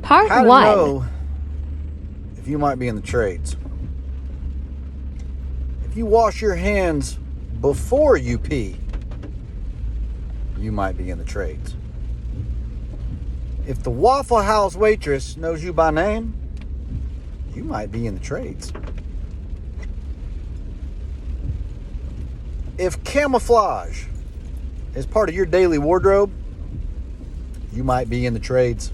Part How to 1. know if you might be in the trades. If you wash your hands before you pee, you might be in the trades. If the Waffle House waitress knows you by name, you might be in the trades. If camouflage is part of your daily wardrobe, you might be in the trades.